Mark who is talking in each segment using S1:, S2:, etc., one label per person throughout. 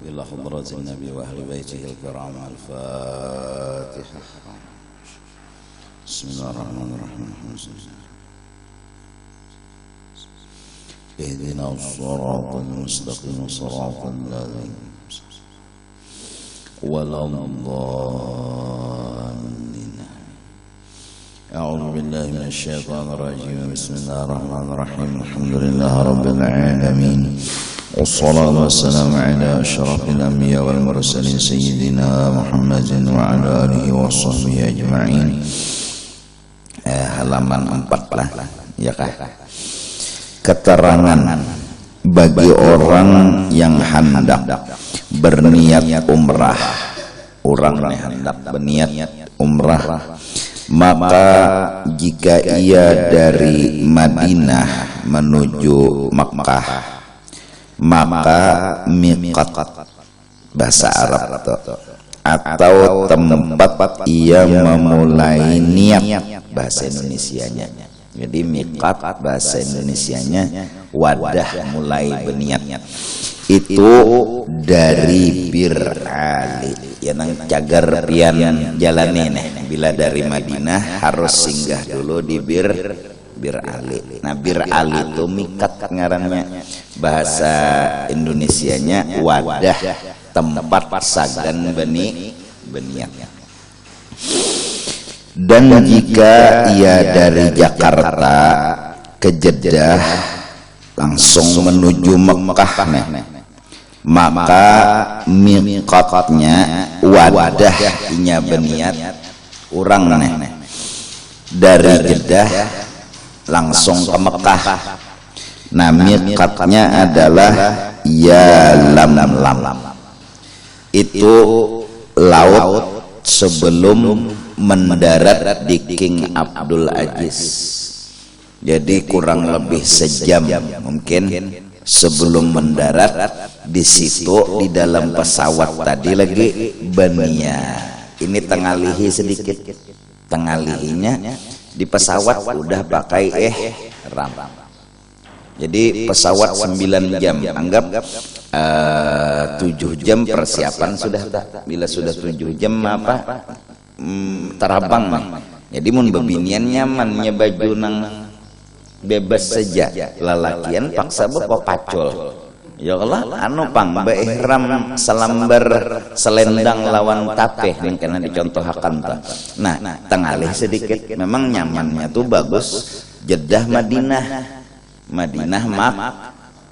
S1: إلى حضرة النبي وأهل بيته الكرام. الفاتحة. بسم الله الرحمن الرحيم. اهدنا الصراط المستقيم صراط الذين ولا الضالين. أعوذ بالله من الشيطان الرجيم. بسم الله الرحمن الرحيم. الحمد لله رب العالمين، والصلاة والسلام على أشرف الأنبياء والمرسلين سيدنا محمد وعلى آله وصحبه أجمعين. Halaman 4 lah, ya kah? Keterangan bagi orang yang hendak berniat umrah. Orang yang hendak berniat umrah, maka jika ia dari Madinah menuju Makkah, maka miqat bahasa Arab atau tempat ia memulai niat bahasa Indonesianya. Jadi miqat bahasa Indonesianya wadah mulai berniat. Itu dari Bir Ali. Ya nang cagar pian jalane nih. Bila dari Madinah harus singgah dulu di Bir Ali. Nah, Bir Ali itu miqat ngarannya. Bahasa Indonesianya wadah, tempat sagan berniat. Dan jika ia dari Jakarta ke Jeddah langsung menuju Mekah, maka miqatnya wadah inya berniat urang dari Jeddah langsung ke Mekah. Nah, miqatnya adalah Yalamlam. Itu laut sebelum mendarat di King Abdul Aziz. Jadi kurang lebih sejam mungkin sebelum mendarat. Di situ di dalam pesawat tadi lagi berniat. Ini tengalihi sedikit. Tengalihinya di pesawat udah pakai ihram. Jadi pesawat 9 jam, anggap 7 jam persiapan sudah tak. Bila sudah 7 jam apa terabang nih. Jadi mun bebinian nyamannya baju nang bebas saja, lalakian paksa bawa pacul. Ya Allah, anu pang ihram salambar selendang lawan tapeh ning kana dicontohakan ta. Nah, tengalih sedikit memang nyamannya tuh bagus Jeddah Madinah mak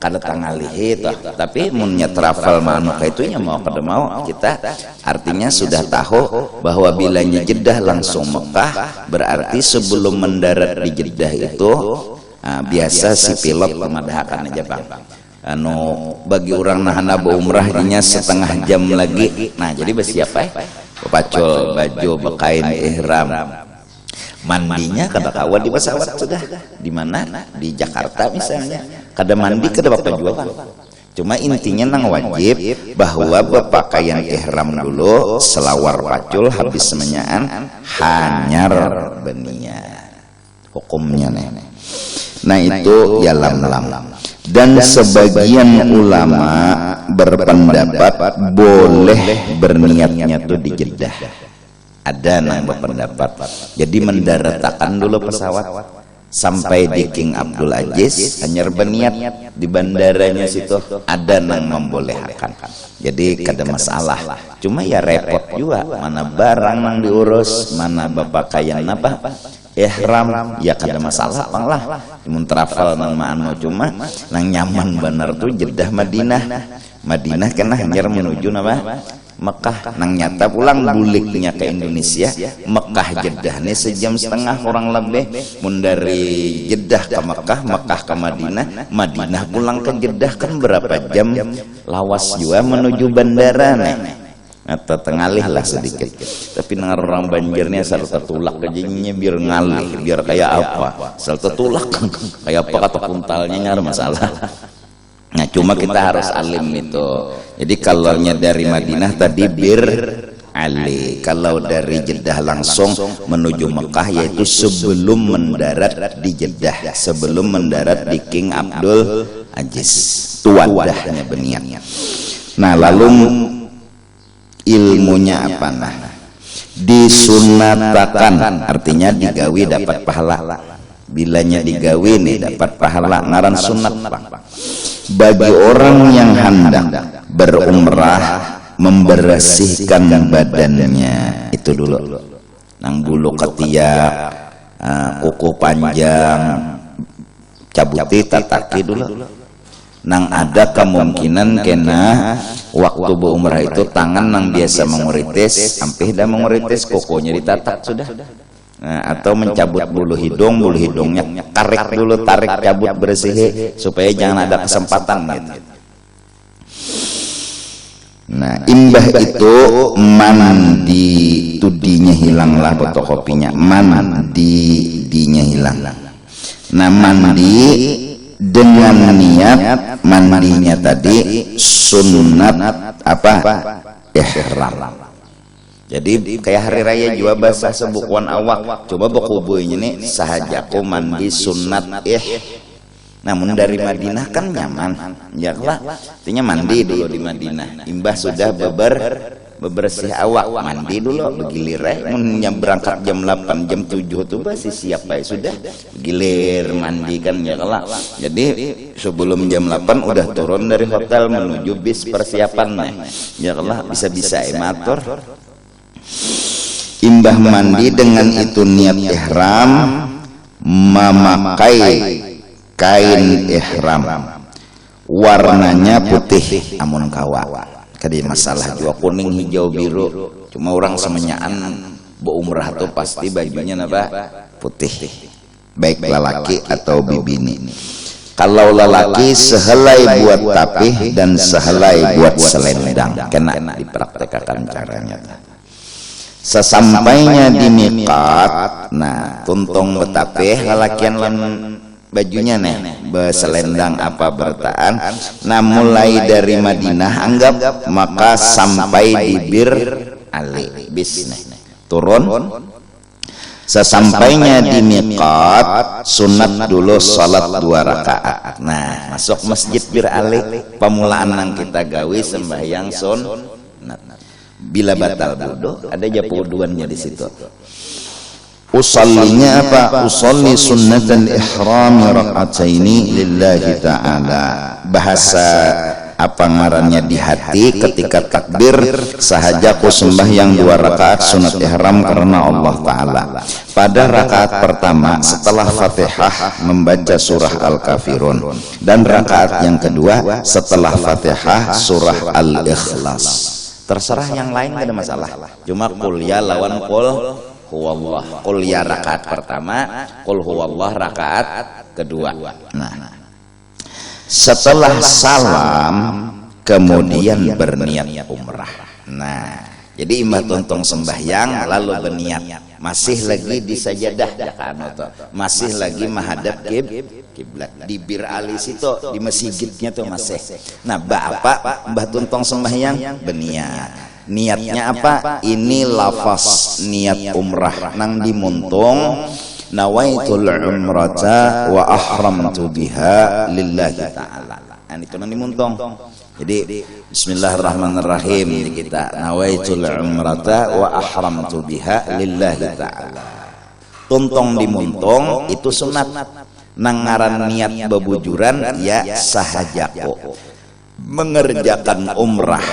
S1: kada tangalih itu, tapi munnya travel manu itu nya mau kada mau kita artinya sudah tahu bahwa bilanya Jeddah langsung Mekah, berarti sebelum mendarat di Jeddah itu biasa si pilot memadahakan aja bang. Bagi orang nahana umrah dinya setengah jam lagi. Nah, jadi bersiap pacul baju bekain ihram. Mandinya kada kawa di pesawat sudah. Di mana? Di Jakarta misalnya. Kada mandi kada bapak jual. Cuma intinya nang wajib bahwa berpakaian ihram dulu, selawar pacul habis semenyaan hanyar berniat. Hukumnya Nah, itu Yalamlam. Dan sebagian ulama berpendapat boleh berniatnya tuh di Jeddah. Ada yang berpendapat. Jadi mendaratakan dulu pesawat sampai di King Abdul Aziz, hanya berniat di bandaranya situ. Ada yang membolehkan. Jadi kada masalah. Cuma ya repot juga, mana barang yang diurus, mana berpakaian apa ihram, ya kada masalah bang lah. Mun travel nang mano cuma nang nyaman bener tuh Jeddah Madinah kena hanyar menuju nama Mekah. Nang nyata pulang buliknya ke Indonesia, Mekah Jeddah nih sejam setengah kurang lebih. Mun dari Jeddah ke Mekah ke Madinah pulang ke Jeddah kan berapa jam, lawas juga menuju bandara atau tengalih lah sedikit. Tapi dengar orang banjirnya asal tertulak kejinya biar ngalih, biar kayak apa, asal tertulak kayak apa kata puntalnya nyar masalah. Nah, cuma kita harus alim itu. Jadi kalau dari Madinah tadi Bir Ali, kalau dari Jeddah langsung menuju Mekah yaitu sebelum mendarat di Jeddah, sebelum mendarat di King Abdul Aziz, itu wadahnya berniat. Nah, lalu ilmunya apa? Nah, disunatakan artinya digawi dapat pahala. Bilanya digawi nih dapat pahala, ngaran sunat bagi orang yang hendak berumrah, membersihkan badannya. Itu dulu, nang bulu ketiak, kuku panjang, cabuti tataki dulu. Nang ada kemungkinan kena waktu berumrah itu tangan nang biasa menguritis sampai dah menguritis kukunya ditatak sudah. Nah, atau mencabut bulu hidungnya tarik dulu, tarik cabut bersih supaya jangan ada kesempatan gitu. Nah, imbah itu mandi tudinya hilanglah fotokopinya, mandinya hilang. Nah, mandi dengan niat mandinya tadi sunat apa? Ihram. Jadi kayak hari raya juga bahasa sebukuan awak. Coba bokubuinya nih sahajaku mandi sunat namun dari Madinah kan nyaman. Ya lah, artinya mandi dulu di Madinah. Imbah sudah bebersih awak, mandi dulu begilir berangkat jam 8 jam 7 tuh masih siap ya sudah gilir mandi kan ya lah. Jadi sebelum jam 8 udah turun dari hotel menuju bis persiapan ya lah, bisa-bisa ematur. Imbah mandi dengan itu niat ihram, memakai kain ihram warnanya putih amun kawa. Kadi masalah juga kuning hijau biru, cuma orang semenyaan berumrah tuh pasti bajunya apa? Putih, baik lelaki atau bibini. Kalau lelaki sehelai buat tapih dan sehelai buat selendang, kena dipraktekkan caranya. Sesampainya di miqat, nah tuntong betapih lalakian lan bajunya nih beselendang apa bertaan. Nah, mulai dari Madinah anggap maka sampai di Bir Ali bis nih turun. Sesampainya di miqat sunat dulu salat 2 rakaat. Nah, masuk masjid Bir Ali, pemulaan yang kita gawe sembahyang sunat. Bila batal wudu ada japuduannya di situ. Usallinya apa? Usalli sunnatan ihrami raka'ataini lillahi ta'ala. Bahasa apa ngarannya di hati ketika takbir sahaja ku sembahyang 2 rakaat sunat ihram karena Allah Ta'ala. Pada rakaat pertama setelah Fatihah membaca surah Al-Kafirun, dan rakaat yang kedua setelah Fatihah surah Al-Ikhlas. Terserah yang lain gak ada masalah, cuma qul ya lawan qul huwallah. Qul ya rakaat pertama, qul huwallah rakaat kedua. Nah, setelah salam kemudian berniat umrah. Nah, jadi imbah tontong sembahyang lalu berniat, masih lagi di sajadah masih lagi menghadap kiblat di Bir Ali situ di masjidnya tuh masih. Nah, apa mbah tontong sembahyang berniat. Niatnya apa? Ini lafaz niat umrah nang dimuntung nawaitul umrata wa ahramtu biha lillahi ta'ala. Nah, itu nang dimuntung. Jadi bismillahirrahmanirrahim kita nawaitul umrata wa ahramtu biha lillahi ta'ala. Tuntong dimuntung itu sunat. Nang ngaran niat bebujuran ya sahajaku mengerjakan umrah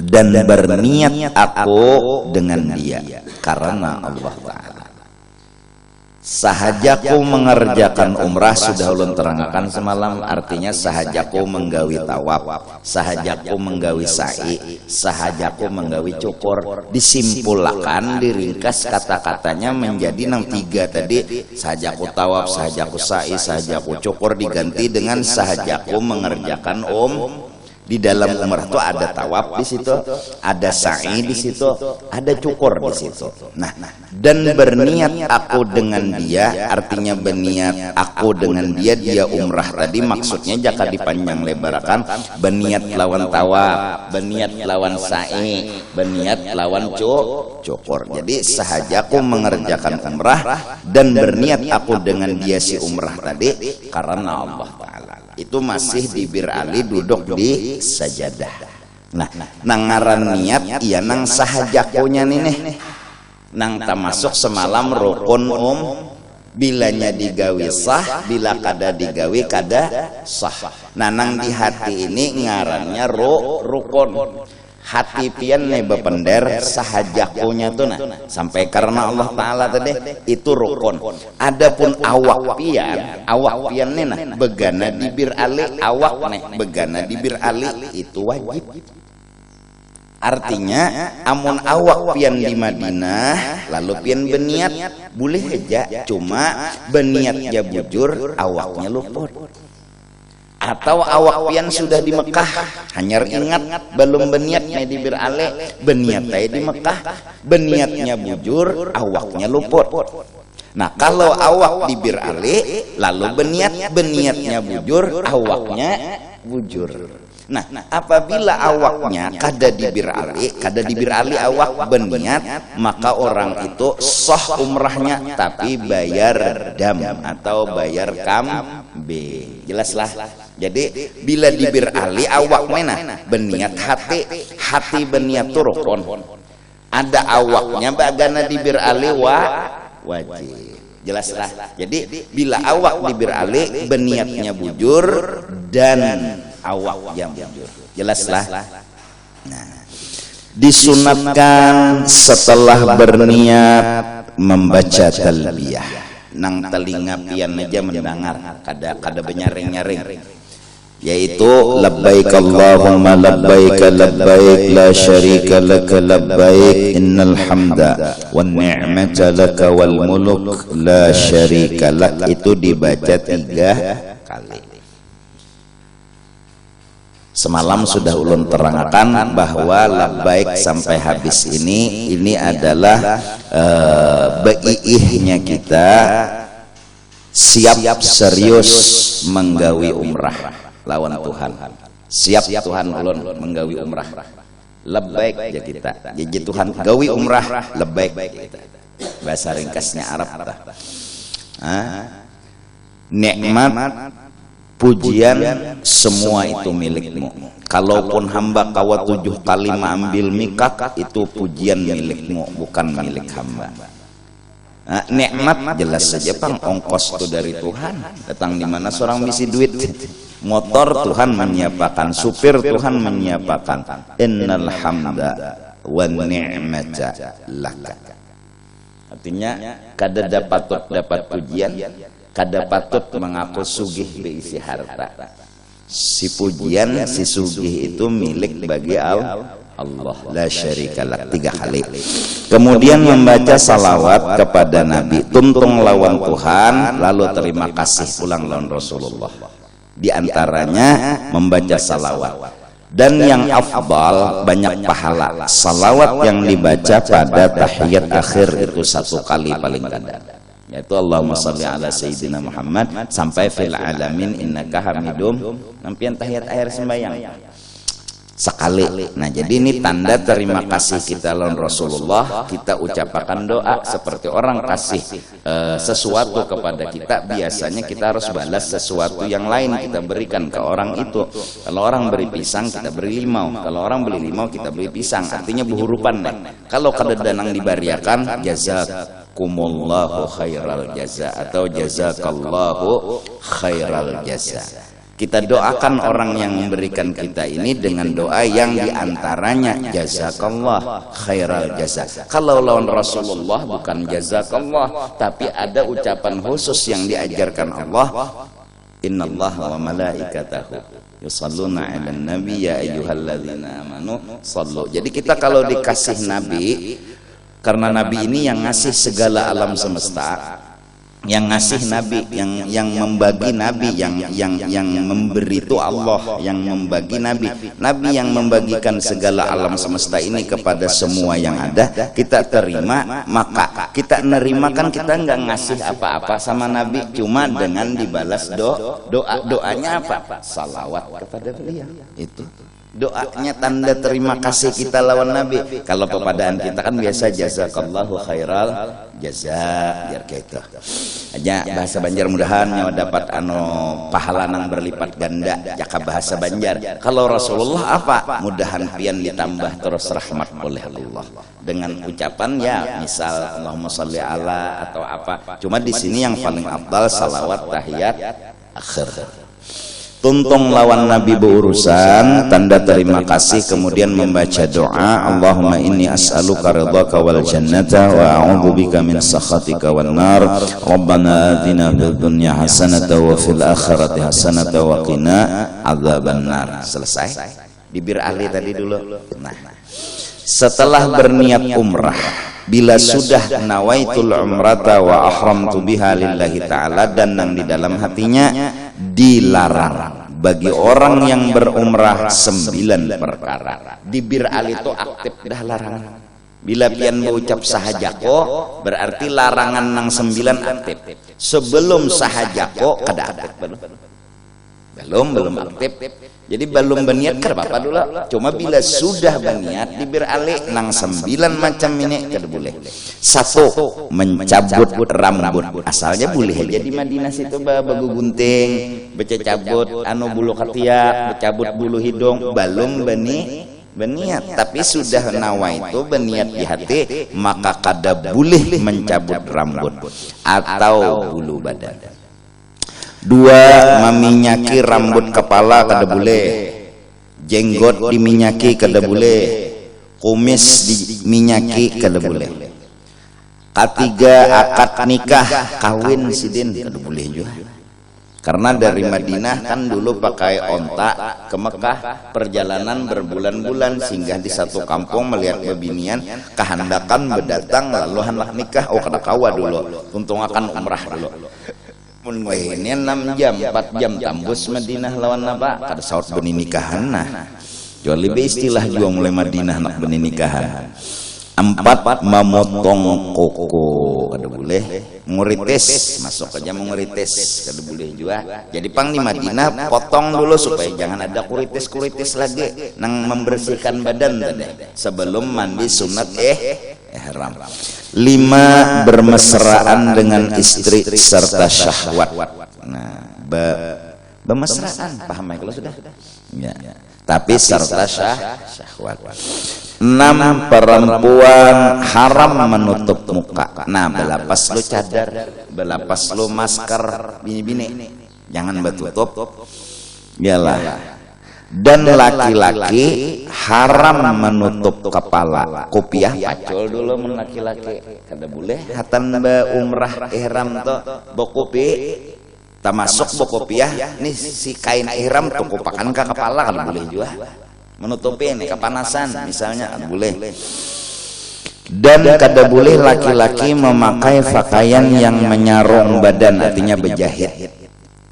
S1: dan berniat aku dengan dia karena Allah Ta'ala. Sahajaku mengerjakan umrah sudah ulun terangkan semalam, artinya sahajaku menggawi tawaf, sahajaku menggawi sa'i, sahajaku menggawi cukur. Disimpulkan, diringkas kata-katanya menjadi 3 tadi. Sahajaku tawaf, sahajaku sa'i, sahajaku cukur diganti dengan sahajaku mengerjakan Di dalam umrah itu ada tawaf di situ, ada sa'i di situ, ada cukur di situ. Nah, dan berniat aku dengan dia, artinya berniat aku dengan dia, dia umrah tadi maksudnya jika dipanjang lebarkan, berniat lawan tawaf, berniat lawan sa'i, berniat lawan cukur. Jadi sahaja aku mengerjakan umrah dan berniat aku dengan dia si umrah tadi karena Allah Ta'ala. itu masih di Bir Ali duduk di sajadah. Nah, nang ngaran niat iya nang sahajakunya nih nang tamasuk semalam rukun bilanya digawi sah, bila kada digawi kada sah. Nah nang di hati ini ngarannya rukun. Hati pian nih bepender sahajakunya tuh nah sampai karena Allah Ta'ala tadi itu rukun. Adapun awak pian nih nah begana di Bir Ali, awak nih begana di Bir Ali itu wajib. Artinya amun awak pian di Madinah lalu pian beniat boleh aja, cuma beniatnya bujur awaknya luput. Atau awak pian sudah di Mekah hanya ingat belum beniatnya di Bir Ali, beniatnya di Mekah, beniatnya bujur awaknya luput. Nah kalau awak di Bir Ali lalu beniatnya bujur awaknya bujur. Nah, apabila awaknya kada di Bir Ali awak beniat, maka orang itu sah umrahnya tapi bayar dam atau bayar kambing. Jelaslah. Jadi bila di Bir Ali awak mana beniat hati beniat turun. Ada awaknya bagana di Bir Ali wajib. Jelaslah. Jadi bila awak di Bir Ali beniatnya bujur dan awak yang bujur. Jelaslah. Nah, disunatkan setelah berniat membaca talbiyah. Nang telinga pian aja mendengar, kada benyaring-nyaring. Yaitu labbaik Allahumma labbaik labbaik la syarika laka labbaik innal hamda wan ni'mata laka wal muluk la syarika lak. Itu dibaca 3 kali. Semalam sudah ulun terangkan bahwa labbaik sampai habis ini adalah beihnya kita siap serius menggawi umrah lawan Tuhan. Siap Tuhan ulun menggawi umrah. Labbaik ya kita. Jadi Tuhan gawi umrah labbaik kita. Bahasa ringkasnya Arab tah. Nikmat pujian semua itu milikmu. Kalaupun hamba kawa 7 kali mengambil mikak, itu pujian milikmu, bukan milik hamba. Nah, nikmat jelas saja pang ongkos itu dari Tuhan. Datang di mana seorang misi duit, motor Tuhan menyiapkan, supir Tuhan menyiapkan. Innal hamda wan ni'mata laka. Artinya kada dapat pujian, kada patut mengaku sugih beisi harta. Si pujian, si sugih itu milik bagi Allah la syarikalah 3 kali. Kemudian membaca salawat kepada Nabi, tuntung lawan Tuhan, lalu terima kasih pulang lawan Rasulullah. Di antaranya membaca salawat. Dan yang afdal banyak pahala. Salawat yang dibaca pada tahiyat akhir itu 1 kali paling kadang. Yaitu Allahumma sholli ala sayyidina Muhammad sampai fil alamin innaka hamidum. Nampian tahiyat akhir sembahyang sekali. Nah, jadi ini tanda terima kasih kita lawan Rasulullah. Kita ucapkan doa seperti orang kasih sesuatu kepada kita, biasanya kita harus balas sesuatu yang lain, kita berikan ke orang itu. Kalau orang beri pisang, kita beri limau. Kalau orang beli limau, kita beri pisang. Artinya behurupan nih. Kalau kada danang dibariakan, jazakumullahu khairal jaza atau jazakallahu khairal jaza. Kita doakan orang yang memberikan kita ini dengan doa yang diantaranya jazakallah khairal jaza. Kalau lawan Rasulullah bukan jazakallah, tapi ada ucapan khusus yang diajarkan Allah. Innallaha wa malaikatahu yusalluna 'alan nabi ya ayyuhalladzina amanu sallu. Jadi kita kalau dikasih nabi, karena nabi ini yang ngasih segala alam semesta, yang ngasih nabi, yang membagi nabi, yang memberi itu Allah, yang membagi nabi yang membagikan segala alam semesta ini kepada semua yang ada, kita terima. Maka kita nerima kan, kita nggak ngasih apa-apa sama nabi, cuma dengan dibalas doanya apa? Salawat kepada beliau. Itu Doanya tanda terima kasih kita lawan Nabi. Kalau pepadaan kita kan biasa jazakallahu khairal jaza, biar gitu aja bahasa Banjar. Mudahan nyawa dapat pahala nang berlipat ganda jaka bahasa Banjar. Kalau Rasulullah apa? Mudahan pian ditambah terus rahmat oleh Allah dengan ucapan ya misal Allahumma sholli ala atau apa. Cuma di sini yang paling afdal salawat tahiyat akhir. Tuntung lawan Nabi berurusan tanda terima kasih, kemudian membaca doa Allahumma inni as'aluka ridhaka wal jannata wa a'udzubika min sakhatika wan nar rabbana atina fid dunya hasanatan wa fil akhirati hasanatan wa qina adzaban nar. Selesai di Bir Ali tadi dulu. Nah, setelah berniat umrah, bila sudah nawaitul umrata wa ahramtu biha lillahi ta'ala, dan yang di dalam hatinya dilarang bagi orang yang berumrah 9 perkara. Di Bir Ali itu aktif dah larangan. Bila pian mengucap sahajako berarti larangan nang 9 aktif. Sebelum sahajako kada aktif belum aktif. Jadi belum berniat ker apa dulu. Cuma bila sudah berniat di Bir Ali nang 9 macam ini kada boleh. 1, mencabut rambut. Asalnya boleh aja di Madinah situ bagu gunting, becabut bulu ketiak, becabut bulu hidung, belum berniat. Tapi sudah nawa itu berniat di hati, maka kada boleh mencabut rambut atau bulu badan. 2, meminyaki rambut kepala kada boleh, jenggot diminyaki kada boleh, kumis diminyaki kada boleh. 3, akad nikah kawin sidin kada boleh juga. Karena dari Madinah kan dulu pakai onta ke Mekah, perjalanan berbulan-bulan singgah di satu kampung melihat bebinian, kehendakan berdatang lalu hendak nikah. Oh kada kawa dulu, untung akan umrah dulu. Ini 6 jam 4 jam tambus Madinah lawan apa kada saut beni nikahan. Nah jual lebih istilah juga mulai Madinah nak beni nikahan. 4, memotong koko kada boleh, nguritis masuk aja menguritis kada boleh juga. Jadi pang di Madinah potong dulu supaya jangan ada kuritis lagi nang membersihkan badan tadi sebelum mandi sunat ihram. 5, bermesraan dengan istri serta syahwat. Nah, bermesraan paham ya kalau sudah? Ya. Tapi serta syahwat. 6, perempuan haram menutup muka. Nah, belapas lu cadar, belapas lu masker, bini-bini jangan bertutup. Yalah. Dan laki-laki haram menutup kepala. Kopiah pacul dulu men laki-laki kada boleh. Hatan umrah ihram to bokopi termasuk bokopiah nih si kain ihram tuh kupakan ke kepala kada boleh juga. Menutupi nih kepanasan misalnya kada boleh. Dan kada boleh laki-laki memakai pakaian yang menyarung badan, artinya berjahit.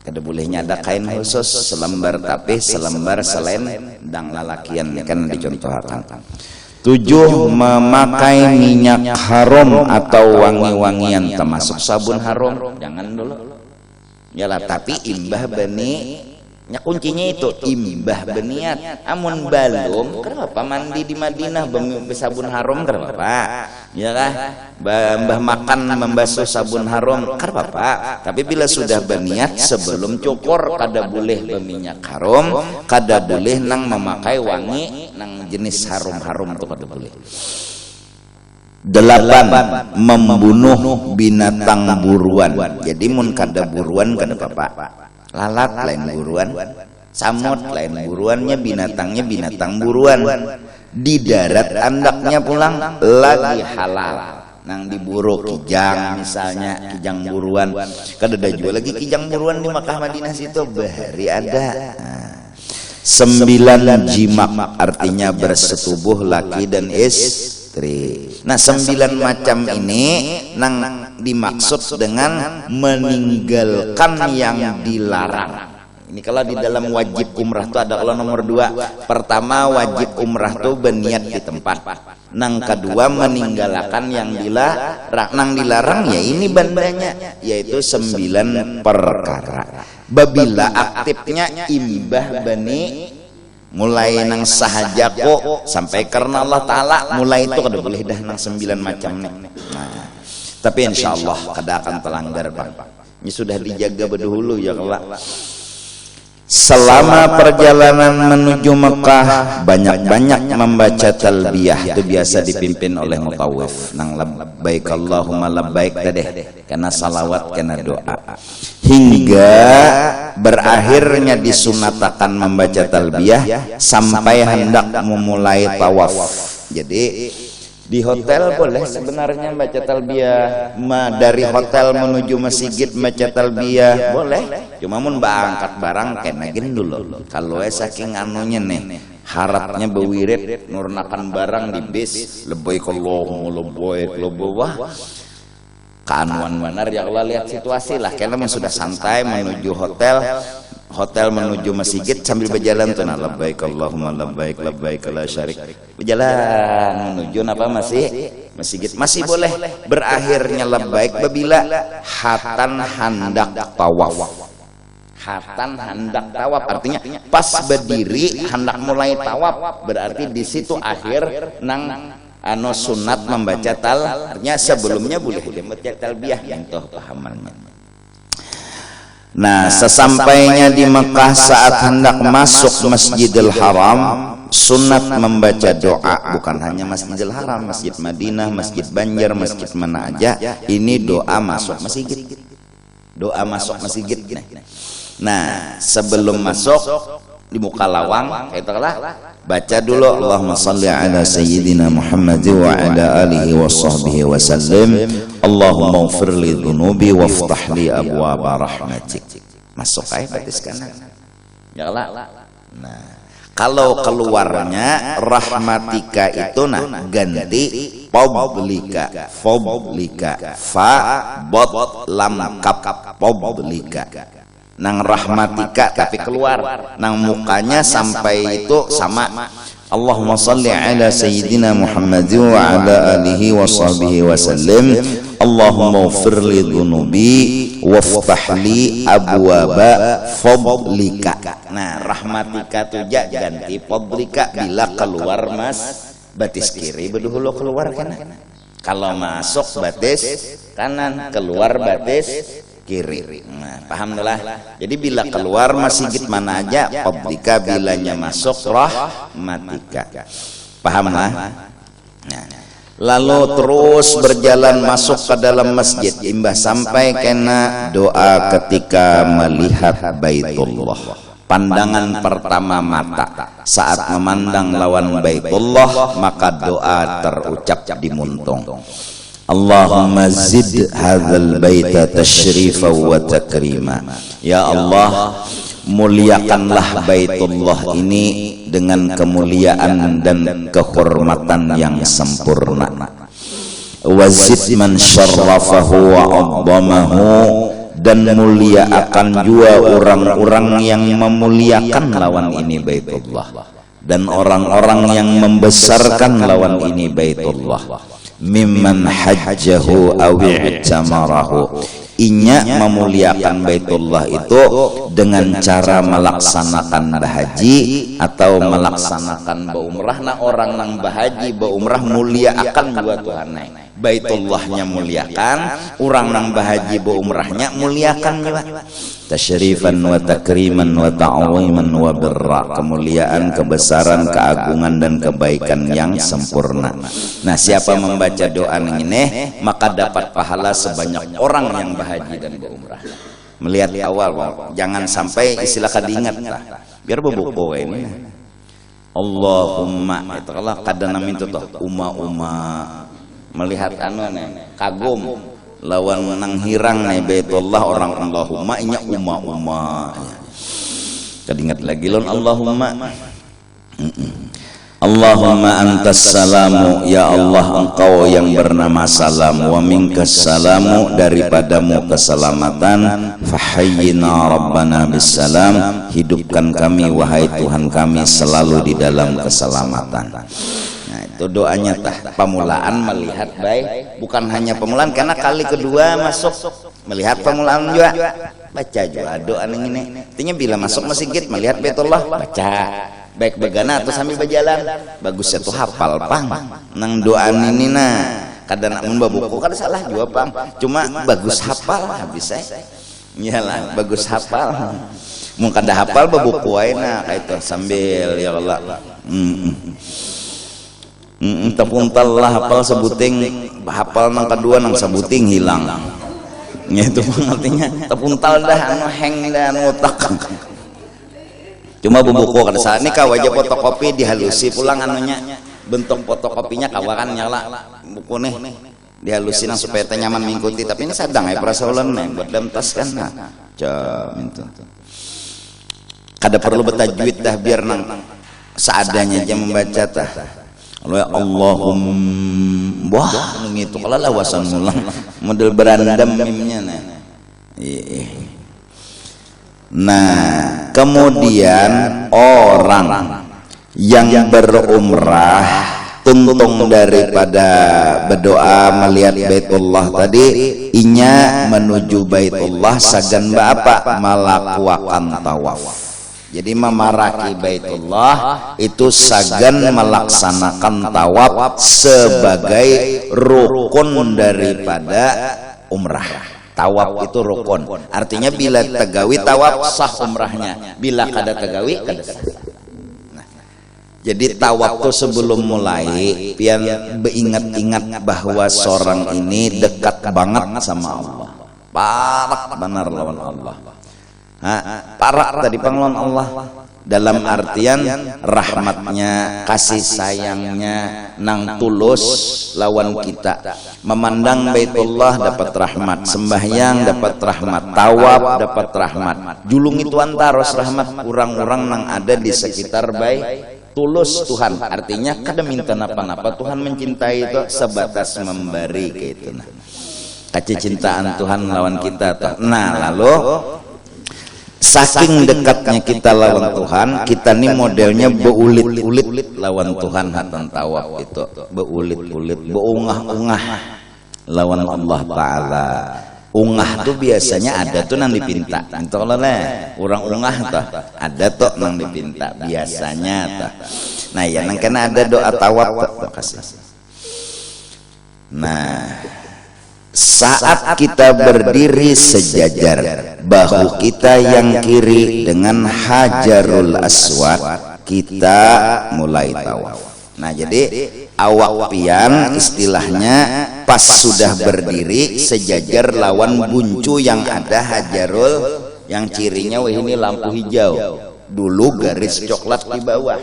S1: Kada bolehnya ada kain khusus selembar, tapi selembar selain dang lalakian kan dicontohkan. 7, memakai minyak haram atau wangi-wangian termasuk sabun haram jangan dulu. Yalah, tapi imbah beni nya kuncinya itu imbah beniat. Amun balum kenapa mandi di Madinah sabun haram kenapa? Ya lah, mbah makan membasuh sabun haram kenapa? Tapi bila sudah berniat sebelum cukur kada boleh berminyak haram, kada boleh nang memakai wangi nang jenis haram-haram itu kada boleh. 8, membunuh binatang buruan. Jadi mun kada buruan kada apa-apa. Lalat lain buruan, samut lain buruannya, binatangnya binatang buruan. Di darat andaknya pulang lagi halal. Nang diburu kijang misalnya, kijang buruan. Kada ada juga lagi kijang buruan di Makkah Madinah situ bahari ada. 9, jimak, artinya bersetubuh laki dan istri. Nah 9 macam ini nang dimaksud dengan meninggalkan yang dilarang. Ini kalau di dalam wajib umrah itu ada kalau nomor 2. Pertama, wajib umrah itu berniat di tempat. Nang kedua, meninggalkan yang dilarang. Nang dilarang ya ini bandanya, yaitu 9 perkara. Babila aktifnya imbah bani mulai nang sahaja kok sampai karena Allah Ta'ala, mulai itu kada boleh dah nang 9 macam nih. Nah, tapi insya Allah kada akan terlanggar bang. Ini sudah dijaga berdahulu ya kelak. Selama perjalanan menuju Mekah banyak-banyak membaca talbiyah, itu biasa dipimpin oleh mutawif nang labbaik Allahumma labbaik tadeh, karena salawat karena doa, hingga berakhirnya disunatakan membaca talbiyah sampai hendak memulai tawaf. Jadi di hotel boleh sebenarnya baca talbiyah, dari hotel menuju masjid baca talbiyah boleh, cuma mun angkat barang kena gini dulu. Kalau saking anunya nih harapnya bewirid nurnakan barang di bis lebih kalau lebih wah keanuan benar ya Allah. Lihat situasi lah, karena sudah santai menuju hotel menuju masjid sambil berjalan tuh nah labbaik Allahumma labbaik labbaik la syarik, berjalan menuju apa masjid masih boleh. Berakhirnya labbaik babila hatan hendak tawaf. Hatan hendak tawaf artinya pas berdiri hendak mulai tawaf, berarti di situ akhir nang sunat membaca artinya sebelumnya boleh membaca talbiyah entah pahamannya. Nah, sesampainya di Mekah saat hendak masuk Masjidil Haram, sunat membaca doa. Bukan hanya Masjidil Haram, Masjid Madinah, Masjid Banjar, Masjid mana aja, ini doa masuk masjid. Doa masuk masjid. Nah, sebelum masuk di muka lawang, katakanlah baca dulu Allahumma salli ala sayyidina Muhammad wa ala alihi wa sahbihi wa sallim, Allahumma ufir li dhunubi waftah li abwaaba rahmatik. Masuk aja batis kanan ya lah. Nah, kalau keluarnya rahmatika itu nah ganti publika, fa bot lam kap publika, nang rahmatika tapi keluar nang mukanya sampai itu sama Allahumma salli ala sayyidina Muhammad wa ala alihi wa sahbihi wa sallim, Allahumma ufir li dhunubi waftah li abwaba fadlika. Nah, rahmatika tuh ganti fadlika bila keluar batis kiri berdahulu keluar kanan, kalau masuk batis kanan, keluar batis kiri. Nah, paham lah. Jadi bila keluar masjid mana aja fadlika, bilanya masuk rahmatika. Paham lah. Nah, lalu terus berjalan masuk ke dalam masjid, imbah sampai kena doa ketika melihat Baitullah. Pandangan pertama mata saat memandang lawan Baitullah, maka doa terucap di muntung. Allahumma zid hadzal baita tashrifa wa takrima. Ya Allah, muliakanlah Baitullah ini dengan kemuliaan dan kehormatan yang sempurna. Wazid man syarrafahu wa 'azzamahu, dan muliakan juga orang-orang yang memuliakan lawan ini Baitullah, dan orang-orang yang membesarkan lawan ini Baitullah. Mimman hajjahu aw i'tamarahu, inya memuliakan Baitullah itu dengan cara melaksanakan bahaji atau melaksanakan baumrah. Nah, orang nang bahaji baumrah mulia akan dua Tuhanai, Baitullahnya muliakan, orang nang bahaji baumrahnya muliakan juga. Tasyrifan wa takriman wa ta'ziman wa birra, kemuliaan, kebesaran, keagungan dan kebaikan yang sempurna. Nah, siapa membaca doa ini maka dapat pahala sebanyak orang yang bahaji dan berumrah. Melihat awal, jangan sampai istilah kadingat lah, biar bebuku ini. Allahumma, itu kalau kadang itu tuh uma melihat kagum lawan nang hirang nih Baitullah orang Allahumma nya uma kadingat lagi lon Allahumma. Allahumma antas salamu, ya Allah engkau yang bernama salam, wa minkas salamu, daripadamu keselamatan, fahayyina rabbana bisalam, hidupkan kami wahai Tuhan kami selalu di dalam keselamatan. Nah, itu doanya tah pemulaan melihat baik, bukan hanya pemulaan, karena kali kedua masuk melihat pemulaan juga baca juga doa ini. Artinya bila masuk masjid melihat Baitullah baca, baik begana atau sambil berjalan bagusnya tuh hafal pang nang doaan ini nah kadang mun babuku kada salah juga pang cuma bagus hafal habis iyalah bagus hafal mun kada hafal babuku wae nah kayak sambil ya Allah tepuntal lah hafal sebuting hafal nang kedua nang sebuting hilang ya itu artinya tepuntal dah anu heng dah anu otak cuma buku kada saat ini wajah fotokopi dihalusi pulang anunya bentuk fotokopinya kawakan nyala buku nih dihalusin supaya nyaman mengikuti tapi ini sadang ya perasaulan nih buat dalam tas kan nah itu kada perlu bertajwid dah biar nang seadanya aja membaca tah Allahumma wah gitu kalau lawasan mulang model berandam mimnya nah kemudian orang yang berumrah tuntung daripada berdoa melihat Baitullah tadi inya menuju Baitullah sagan apa malakuakan tawaf. Jadi memaraki Baitullah itu sagan melaksanakan tawaf sebagai rukun daripada umrah. Tawaf itu rukun. Artinya bila tegawi tawaf sah umrahnya. Bila kada tegawi kada sah. Nah, jadi tawaf itu sebelum mulai pian beingat-ingat bahwa seorang ini dekat banget sama Allah. Parah benar lawan Allah. Parah tadi panglawan Allah dalam artian rahmatnya, kasih sayangnya nang tulus lawan kita. Memandang Baitullah dapat rahmat, sembahyang dapat rahmat, tawaf dapat rahmat, julung itu antaros rahmat orang-orang nang ada di sekitar tulus Tuhan. Artinya kada minta napa-napa, Tuhan mencintai itu sebatas memberi gitu. Nah, kecintaan Tuhan lawan kita. Nah, lalu saking dekatnya kita lawan Tuhan, kita nih modelnya beulit-ulit lawan Tuhan hatan tawaf itu, beulit-ulit, beungah-ungah lawan Allah Ta'ala. Ungah tuh biasanya ada tuh nang dipinta, itu kalau orang ungah tuh ada tuh nang dipinta biasanya tuh. Nah ya nang kena ada doa tawaf tuh kasih. Nah saat kita berdiri sejajar, bahu kita yang kiri dengan Hajarul Aswad, kita mulai tawaf. Nah jadi awak pian istilahnya pas sudah berdiri sejajar lawan buncu yang ada Hajarul, yang cirinya wah ini lampu hijau, dulu garis coklat di bawah,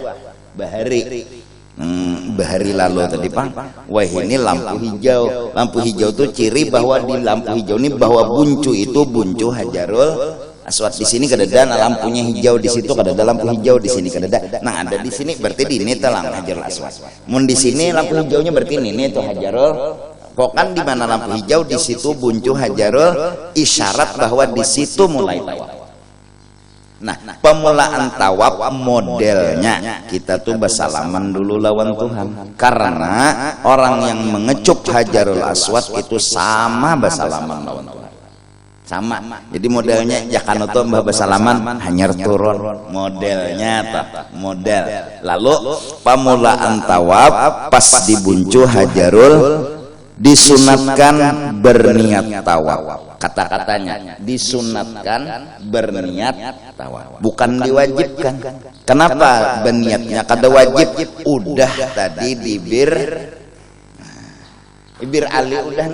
S1: bahari lalu tadi Pak, wah ini lampu hijau. Lampu hijau itu ciri bahwa di lampu hijau ini bahwa buncu itu buncu Hajarul Aswad. Di sini kadada lampunya hijau, di situ kadada lampu hijau, di sini kadada. Nah ada di sini berarti di ini telang Hajarul Aswad. Mun di sini lampu hijaunya berarti ini tuh Hajarul. Pokan di mana lampu hijau di situ buncu Hajarul, isyarat bahwa di situ mulai tawaf. Nah, pemulaan tawaf modelnya kita tuh bersalaman dulu lawan Tuhan. Karena orang yang mengecup Hajarul Aswad itu sama bersalaman lawan Tuhan. Sama. Jadi modelnya jangan tuh mbah bersalaman hanyar turun modelnya tuh, model. Lalu pemulaan tawaf pas dibuncu Hajarul disunatkan berniat tawaf. Kata-katanya disunatkan berniat tawaf, bukan diwajibkan. Kenapa berniatnya kada wajib? Udah tadi di bir Ali udah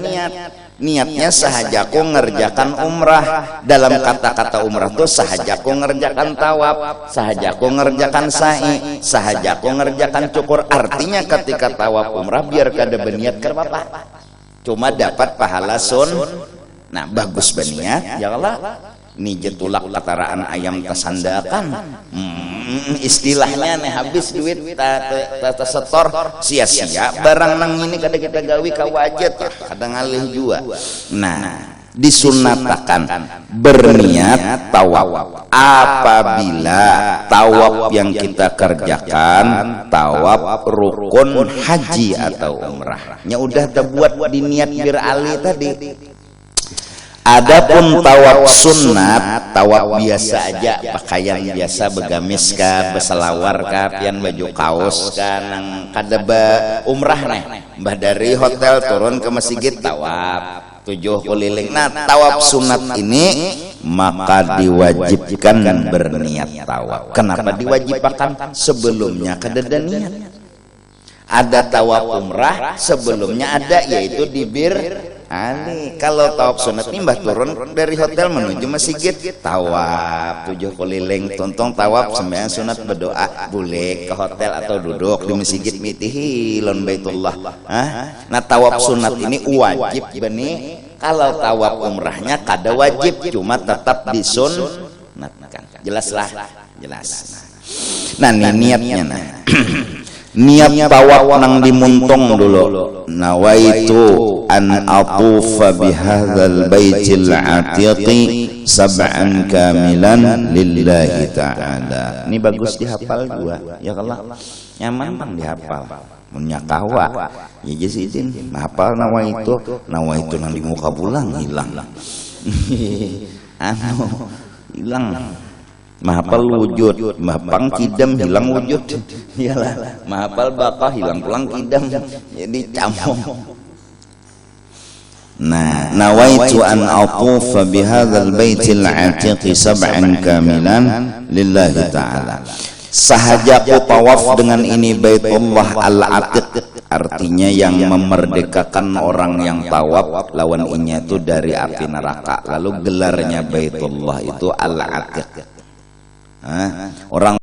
S1: niatnya sahajaku ngerjakan umrah. Dalam kata-kata umrah tuh sahajaku ngerjakan tawaf, sahajaku ngerjakan sa'i, sahajaku ngerjakan cukur. Artinya ketika tawaf umrah biar kada berniat kenapa? Cuma dapat pahala Nah bagus berniat, ya Allah. Ini jetulak kataraan ayam kesandakan. Istilahnya nih habis duit tata setor sia-sia. Barang nang ini kada kita gawi kawajat, kadang ngalih juga. Nah disunatakan berniat tawaf apabila tawaf yang kita kerjakan tawaf rukun haji atau umrah. Ya udah terbuat di niat bir Ali tadi. Adapun tawaf sunat, tawaf biasa aja, pakaian biasa, begamis ka, beselawar ka, pian baju kaos ka, nang kadeba umrah nih, mbah dari hotel turun ke masjid tawaf 7 keliling. Nah, tawaf sunat ini maka diwajibkan berniat tawaf. Kenapa diwajibkan? Sebelumnya kada niat. Ada tawaf umrah, sebelumnya ada, yaitu di Bir Ali. Kalau tawaf sunat ini mbah turun dari hotel menuju masjid tawaf 7 keliling, tuntung tawaf sembahyang sunat, berdoa, boleh ke hotel atau duduk di masjid mitihi lon baitullah. Nah, tawaf sunat ini wajib benih. Kalau tawaf umrahnya kada wajib, cuma tetap disunatkan. Jelaslah, jelas. Nah, ini niatnya nah. Niat tawaf nang dimuntung dulu. Nawaitu an atufa bihadzal baitil atiqi sab'an kamilan lillahi ta'ala. Ini bagus dihafal gua. Ya Allah, nyaman bang dihafal. Munya kawa. Ya jadi izin hafal nawaitu nang di muka pulang hilang. Hilang. Mahapal wujud, mahapang kidam hilang wujud, iyalah. Mahapal bakah hilang pulang kidam, jadi camong. Nah, nawaitu an atufa bihadzal baitil atiqi sab'an kamilan lillahi ta'ala. Sahajaku tawaf dengan ini Baitullah al-Atiq, artinya yang memerdekakan orang yang tawaf lawan inya itu dari api neraka. Lalu gelarnya Baitullah itu al-Atiq. Orang